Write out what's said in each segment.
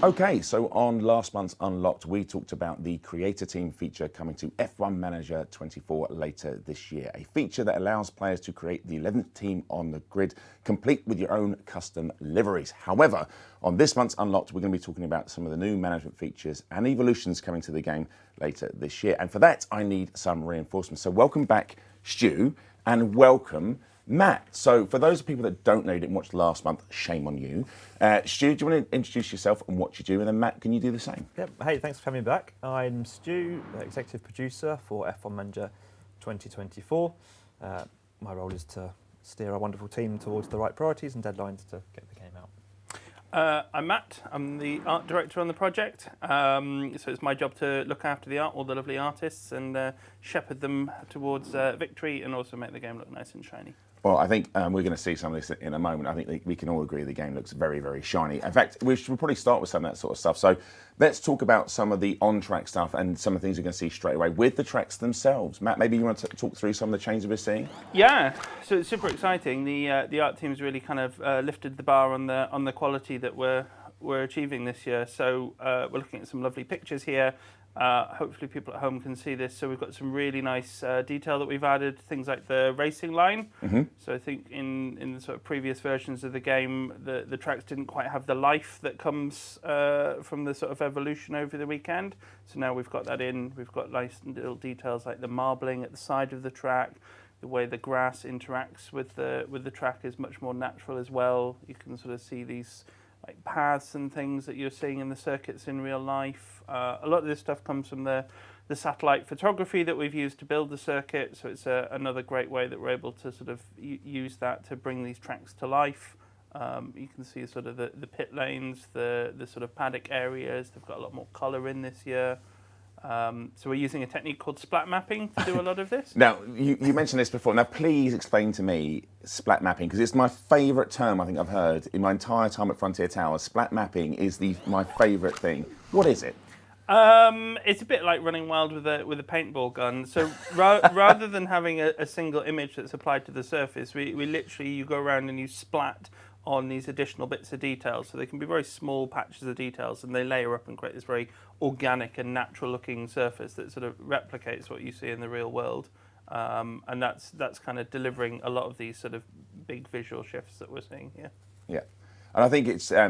Okay, so on last month's Unlocked, we talked about the creator team feature coming to F1 Manager 24 later this year. A feature that allows players to create the 11th team on the grid, complete with your own custom liveries. However, on this month's Unlocked, we're going to be talking about some of the new management features and evolutions coming to the game later this year. And for that, I need some reinforcements. So welcome back, Stu, and welcome Matt. So for those people that don't know, you didn't watch last month, shame on you. Stu, do you want to introduce yourself and what you do? And then Matt, can you do the same? Yep. Hey, thanks for having me back. I'm Stu, executive producer for F1 Manager 2024. My role is to steer our wonderful team towards the right priorities and deadlines to get the game out. I'm Matt. I'm the art director on the project. So it's my job to look after the art, all the lovely artists, and shepherd them towards victory, and also make the game look nice and shiny. Well, I think we're going to see some of this in a moment. I think we can all agree the game looks very, very shiny. In fact, we should probably start with some of that sort of stuff. So let's talk about some of the on-track stuff and some of the things you're going to see straight away with the tracks themselves. Matt, maybe you want to talk through some of the changes we're seeing? Yeah, so it's super exciting. The art team's really kind of lifted the bar on the quality that we're achieving this year. So we're looking at some lovely pictures here. Hopefully people at home can see this. So we've got some really nice detail that we've added, things like the racing line. Mm-hmm. So I think in the sort of previous versions of the game, the tracks didn't quite have the life that comes from the sort of evolution over the weekend. So now we've got that in. We've got nice little details like the marbling at the side of the track. The way the grass interacts with the track is much more natural as well. You can sort of see these like paths and things that you're seeing in the circuits in real life. A lot of this stuff comes from the satellite photography that we've used to build the circuit, so it's another great way that we're able to sort of use that to bring these tracks to life. You can see sort of the pit lanes, the sort of paddock areas. They've got a lot more colour in this year. So we're using a technique called splat mapping to do a lot of this. Now, you mentioned this before. Now, please explain to me splat mapping, because it's my favourite term I think I've heard in my entire time at Frontier Towers. Splat mapping is my favourite thing. What is it? It's a bit like running wild with a paintball gun. So rather than having a single image that's applied to the surface, we literally, you go around and you splat on these additional bits of detail. So they can be very small patches of details, and they layer up and create this very organic and natural looking surface that sort of replicates what you see in the real world. And that's kind of delivering a lot of these sort of big visual shifts that we're seeing here. Yeah. And I think it's, I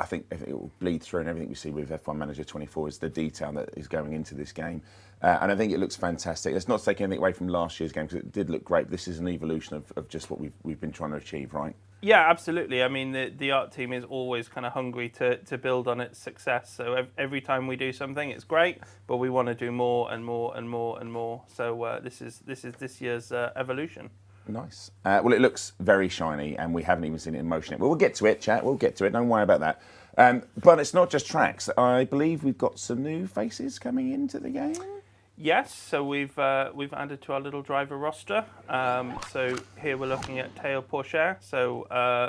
think it will bleed through, and everything we see with F1 Manager 24 is the detail that is going into this game. And I think it looks fantastic. It's not taking anything away from last year's game, because it did look great. But this is an evolution of just what we've been trying to achieve, right? Yeah, absolutely. I mean, the art team is always kind of hungry to build on its success. So every time we do something, it's great, but we want to do more and more and more and more. So this is this year's evolution. Nice. Well, it looks very shiny, and we haven't even seen it in motion yet. Well, we'll get to it, chat. We'll get to it. Don't worry about that. But it's not just tracks. I believe we've got some new faces coming into the game. Yes. So we've added to our little driver roster. So here we're looking at Teo Pourchaire. So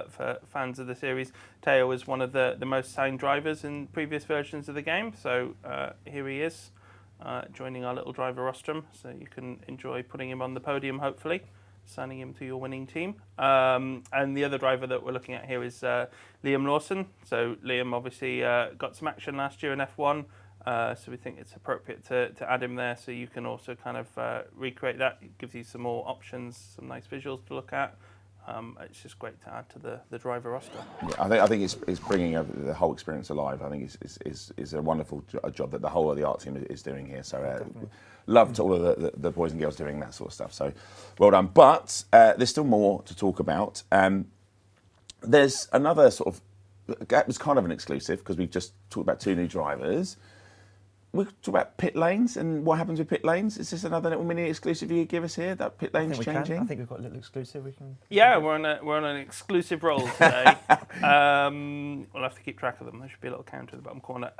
for fans of the series, Teo is one of the most signed drivers in previous versions of the game. So here he is, joining our little driver rostrum. So you can enjoy putting him on the podium, hopefully, signing him to your winning team. And the other driver that we're looking at here is Liam Lawson. So Liam obviously got some action last year in F1, so we think it's appropriate to add him there, so you can also kind of recreate that. It gives you some more options, some nice visuals to look at. It's just great to add to the driver roster. Yeah, I think it's bringing the whole experience alive. I think it's a wonderful job that the whole of the art team is doing here. So love to all of the boys and girls doing that sort of stuff. So well done. But there's still more to talk about. There's another sort of, that was kind of an exclusive, because we've just talked about two new drivers. We talk about pit lanes and what happens with pit lanes. Is this another little mini exclusive you give us here? That pit lanes changing? I think we've got a little exclusive. We can. Yeah, we're on an exclusive roll today. We'll have to keep track of them. There should be a little counter in the bottom corner.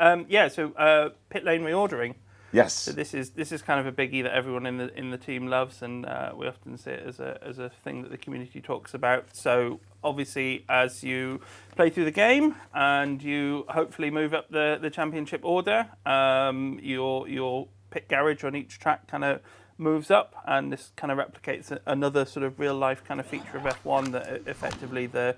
So pit lane reordering. Yes. So this is kind of a biggie that everyone in the team loves, and we often see it as a thing that the community talks about. So obviously, as you play through the game and you hopefully move up the championship order, your pit garage on each track kind of moves up, and this kind of replicates another sort of real life kind of feature of F1, that effectively the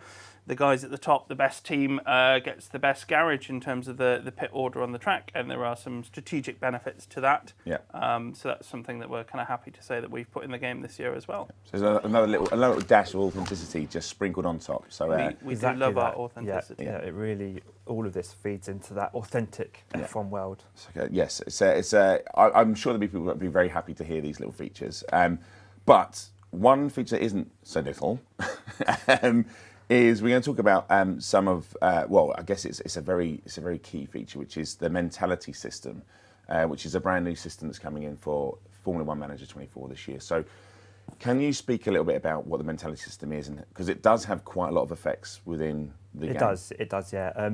the guys at the top, the best team gets the best garage in terms of the pit order on the track, and there are some strategic benefits to that. Yeah. So that's something that we're kind of happy to say that we've put in the game this year as well. So there's another little dash of authenticity just sprinkled on top. So We Exactly do love that. our authenticity. Yeah, it really, all of this feeds into that authentic F1 world. Yes, I'm sure there'll be people that will be very happy to hear these little features. But one feature that isn't so little is we're going to talk about some of I guess it's a very key feature, which is the mentality system, which is a brand new system that's coming in for Formula One Manager 24 this year. So can you speak a little bit about what the mentality system is, and because it does have quite a lot of effects within the game? It does, yeah.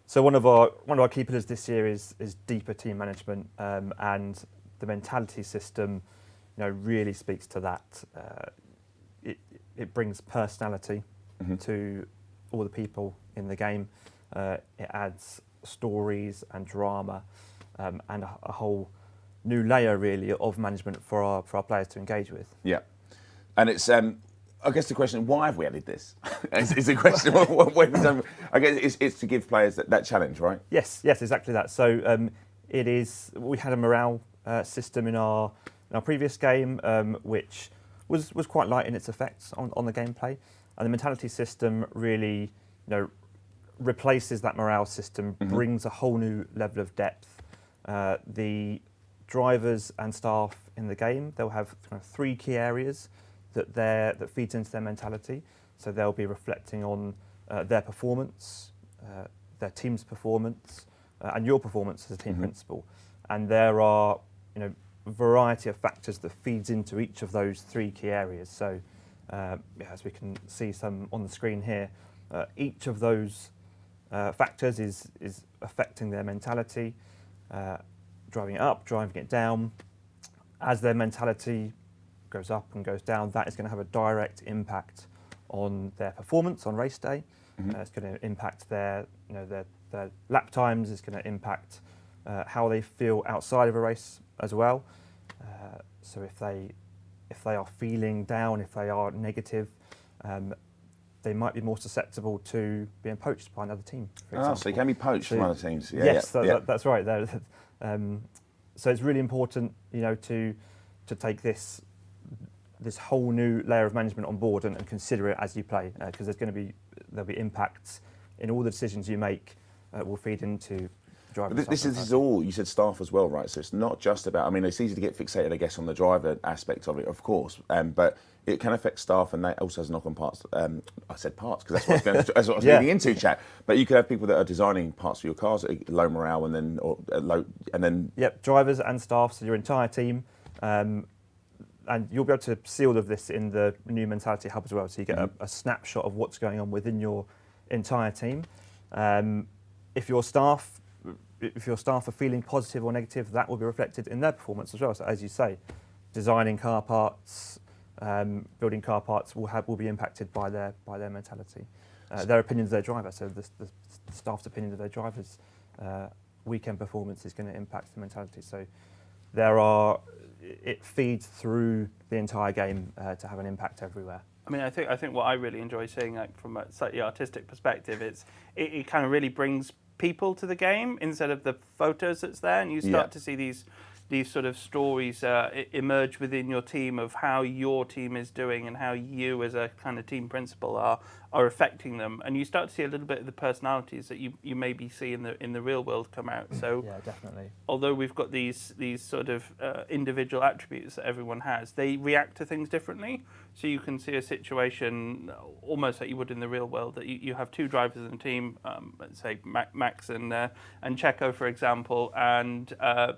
So one of our key pillars this year is deeper team management, and the mentality system, really speaks to that. It brings personality to all the people in the game. It adds stories and drama, and a whole new layer really of management for our players to engage with. Yeah, and it's I guess the question, why have we added this? is the question. What have we done? I guess it's to give players that challenge, right? Yes, exactly that. So it is. We had a morale system in our previous game, which was quite light in its effects on the gameplay, and the mentality system really, replaces that morale system, brings a whole new level of depth. The drivers and staff in the game, they'll have kind of 3 key areas that feeds into their mentality. So they'll be reflecting on their performance, their team's performance, and your performance as a team principal. And there are, a variety of factors that feeds into each of those 3 key areas. So as we can see some on the screen here, each of those factors is affecting their mentality, driving it up, driving it down. As their mentality goes up and goes down, that is going to have a direct impact on their performance on race day. It's going to impact their lap times. It's going to impact how they feel outside of a race as well. So if they are feeling down, if they are negative, they might be more susceptible to being poached by another team, for example. So you can be poached from other teams. Yes, that's right. So it's really important, to take this whole new layer of management on board and consider it as you play, because there'll be impacts in all the decisions you make will feed into driver. But this is all, you said staff as well, right? So it's not just about, it's easy to get fixated, I guess, on the driver aspect of it, of course, but it can affect staff, and that also has knock-on parts. I said parts because that's what I was leading into, chat. But you could have people that are designing parts for your cars at low morale, and then. Yep, drivers and staff, so your entire team, and you'll be able to see all of this in the new Mentality Hub as well. So you get a snapshot of what's going on within your entire team. If your staff are feeling positive or negative, that will be reflected in their performance as well. So as you say, designing car parts, building car parts will be impacted by their mentality. Their opinions of their driver, so the staff's opinion of their drivers' weekend performance is going to impact the mentality. So it feeds through the entire game to have an impact everywhere. I think what I really enjoy seeing, from a slightly artistic perspective, it kind of really brings people to the game instead of the photos that's there, and you start to see these sort of stories emerge within your team of how your team is doing and how you as a kind of team principal are affecting them, and you start to see a little bit of the personalities that you maybe see in the real world come out. So yeah, definitely. Although we've got these sort of individual attributes that everyone has, they react to things differently. So you can see a situation almost like you would in the real world, that you have 2 drivers in a team, let's say Max and Checo, for example, and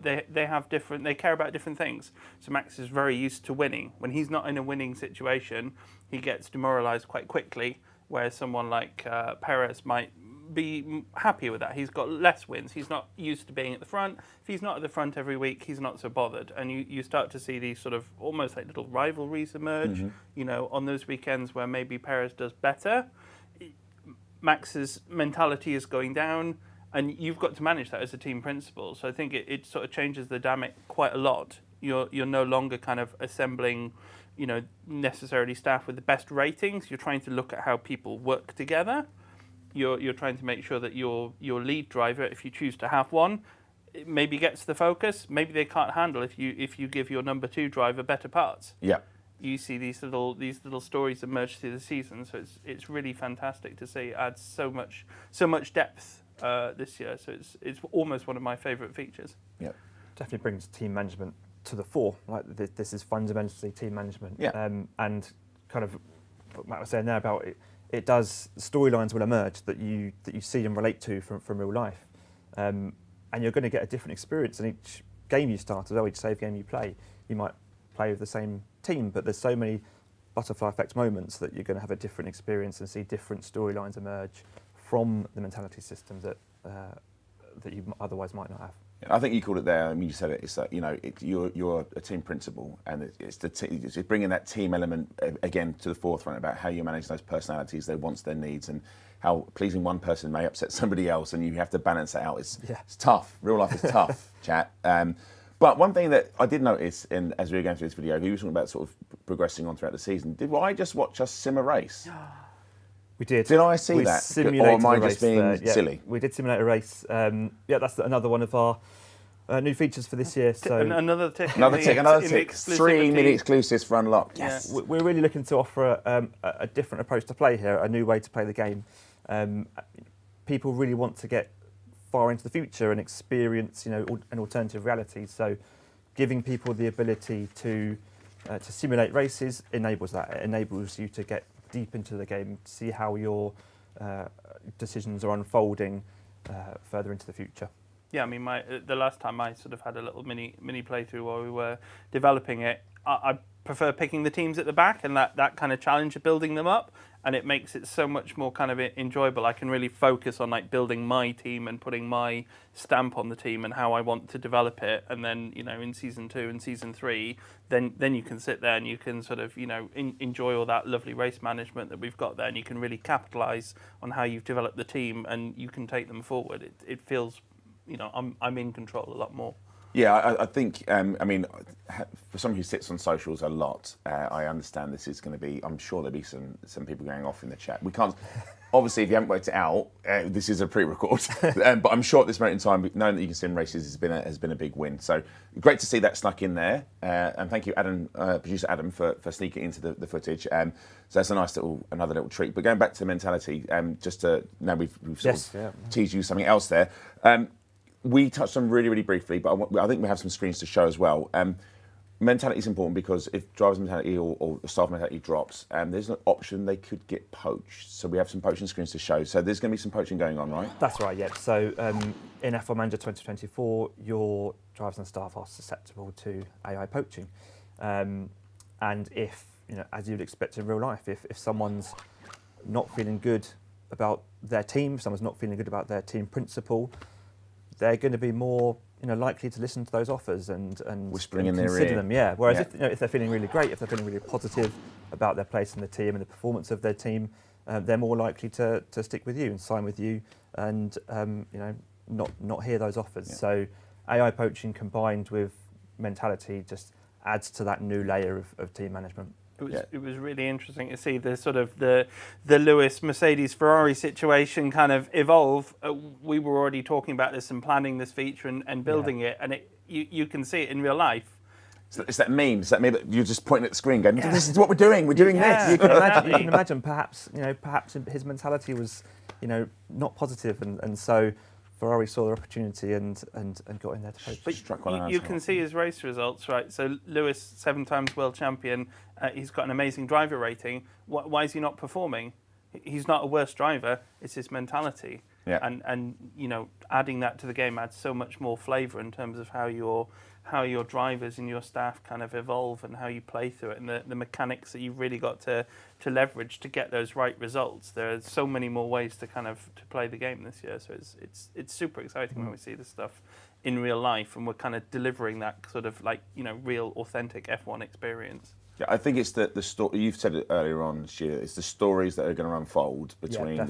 they care about different things. So Max is very used to winning. When he's not in a winning situation, he gets demoralised quite quickly, whereas someone like Perez might be happy with that. He's got less wins. He's not used to being at the front. If he's not at the front every week, he's not so bothered. And you start to see these sort of almost like little rivalries emerge, on those weekends where maybe Perez does better. Max's mentality is going down, and you've got to manage that as a team principal. So I think it sort of changes the dynamic quite a lot. You're no longer kind of assembling, necessarily staff with the best ratings. You're trying to look at how people work together. You're trying to make sure that your lead driver, if you choose to have one, it maybe gets the focus. Maybe they can't handle if you give your number 2 driver better parts. Yeah. You see these little stories emerge through the season, so it's really fantastic to see. It adds so much depth this year. So it's almost one of my favourite features. Yeah. Definitely brings team management to the fore. Like this is fundamentally team management. Yeah. And kind of what Matt was saying there about it. It does, storylines will emerge that you see and relate to from real life. And you're going to get a different experience in each game you start as well, each save game you play. You might play with the same team, but there's so many butterfly effect moments that you're going to have a different experience and see different storylines emerge from the mentality systems that you otherwise might not have. I think you called it there. I mean, you said it. It's that you're a team principal, and it's bringing that team element again to the forefront about how you manage those personalities, their wants, their needs, and how pleasing one person may upset somebody else, and you have to balance that out. It's tough. Real life is tough, chat. But one thing that I did notice, as we were going through this video, he was talking about sort of progressing on throughout the season. Did I just watch us sim a race? We did. Did I see that? Or am I just being silly? We did simulate a race. That's another one of our new features for this year. So another tick. Another tick. 3 mini exclusives for Unlocked. Yes. We're really looking to offer a different approach to play here, a new way to play the game. People really want to get far into the future and experience, an alternative reality. So, giving people the ability to simulate races enables that. It enables you to get deep into the game, see how your decisions are unfolding further into the future. Yeah, I mean, the last time I sort of had a little mini playthrough while we were developing it, I prefer picking the teams at the back and that kind of challenge of building them up, and it makes it so much more kind of enjoyable. I can really focus on like building my team and putting my stamp on the team and how I want to develop it. And then in season 2 and season 3, then you can sit there and you can sort of enjoy all that lovely race management that we've got there, and you can really capitalise on how you've developed the team and you can take them forward. It feels I'm in control a lot more. Yeah, I think, for someone who sits on socials a lot, I understand this is going to be, I'm sure there'll be some people going off in the chat. We can't, obviously, if you haven't worked it out, this is a pre-record, but I'm sure at this moment in time, knowing that you can sim races has been a big win. So great to see that snuck in there. And thank you, Adam, producer Adam, for sneaking into the footage. So that's another little treat. But going back to the mentality, just to, now we've sort of teased you something else there. We touched on really, really briefly, but I think we have some screens to show as well. Mentality is important because if driver's mentality or staff mentality drops, there's an option they could get poached. So we have some poaching screens to show. So there's going to be some poaching going on, right? That's right, yeah. So in F1 Manager 2024, your drivers and staff are susceptible to AI poaching. And if, as you'd expect in real life, if someone's not feeling good about their team, if someone's not feeling good about their team principle, they're going to be more, likely to listen to those offers and whispering in consider their ear. them. Yeah. Whereas if they're feeling really great, if they're feeling really positive about their place in the team and the performance of their team, they're more likely to stick with you and sign with you, and not hear those offers. Yeah. So AI poaching combined with mentality just adds to that new layer of team management. It was really interesting to see the sort of the Lewis Mercedes Ferrari situation kind of evolve. We were already talking about this and planning this feature and building it, and you can see it in real life. It's that meme. It's that meme that you're just pointing at the screen, going, "This is what we're doing. We're doing this." You can imagine. Perhaps his mentality was, not positive, and so Ferrari saw their opportunity and got in there to poach. But you can see his race results, right? So Lewis, 7 times world champion, he's got an amazing driver rating. Why is he not performing? He's not a worse driver. It's his mentality. Yeah. And adding that to the game adds so much more flavour in terms of how your drivers and your staff kind of evolve and how you play through it, and the mechanics that you've really got to leverage to get those right results. There are so many more ways to play the game this year, so it's super exciting when we see this stuff in real life, and we're kind of delivering that sort of real authentic F1 experience. Yeah, I think it's the story. You've said it earlier on, Stu. It's the stories that are going to unfold between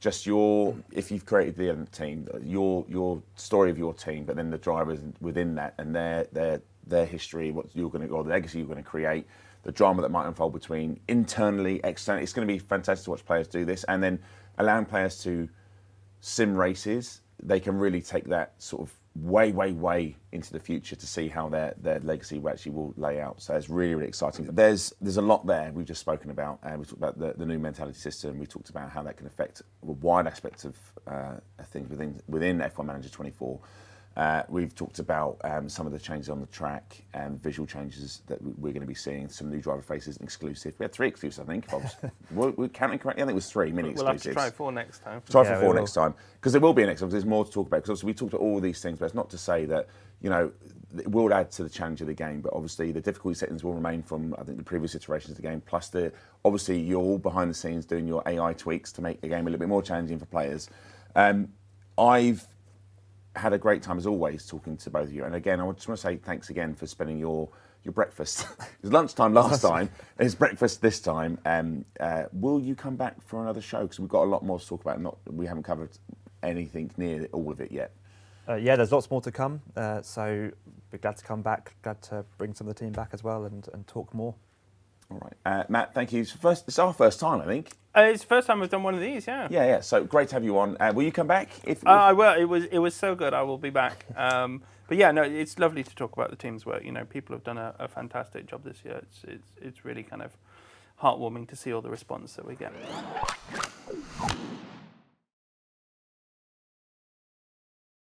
just if you've created the team, your story of your team, but then the drivers within that and their history, what you're going to, or the legacy you're going to create, the drama that might unfold between internally, externally. It's going to be fantastic to watch players do this, and then allowing players to sim races. They can really take that sort of way into the future to see how their legacy actually will lay out. So it's really exciting. There's a lot there we've just spoken about. We talked about the new mentality system. We talked about how that can affect a wide aspect of things within F1 Manager 24. We've talked about some of the changes on the track and visual changes that we're going to be seeing. Some new driver faces and exclusive. We had 3 exclusives, I think. If I was, we're counting correctly. I think it was 3 mini exclusives. We'll have to try 4 next time. Try for 4 next time, because there will be a next time. Because there's more to talk about. Because obviously we talked about all these things, but it's not to say that it will add to the challenge of the game. But obviously the difficulty settings will remain from I think the previous iterations of the game. Plus obviously you're all behind the scenes doing your AI tweaks to make the game a little bit more challenging for players. I've had a great time as always talking to both of you, and again I just want to say thanks again for spending your breakfast. It was lunchtime last time, it's breakfast this time. Will you come back for another show, because we've got a lot more to talk about? We haven't covered anything near all of it yet. Yeah, there's lots more to come, so we're glad to come back, glad to bring some of the team back as well and talk more. All right, Matt, thank you. It's our first time, I think. It's the first time we've done one of these, yeah. Yeah. So great to have you on. Will you come back? If I will. It was so good. I will be back. But yeah, no, it's lovely to talk about the team's work. People have done a fantastic job this year. It's really kind of heartwarming to see all the response that we get.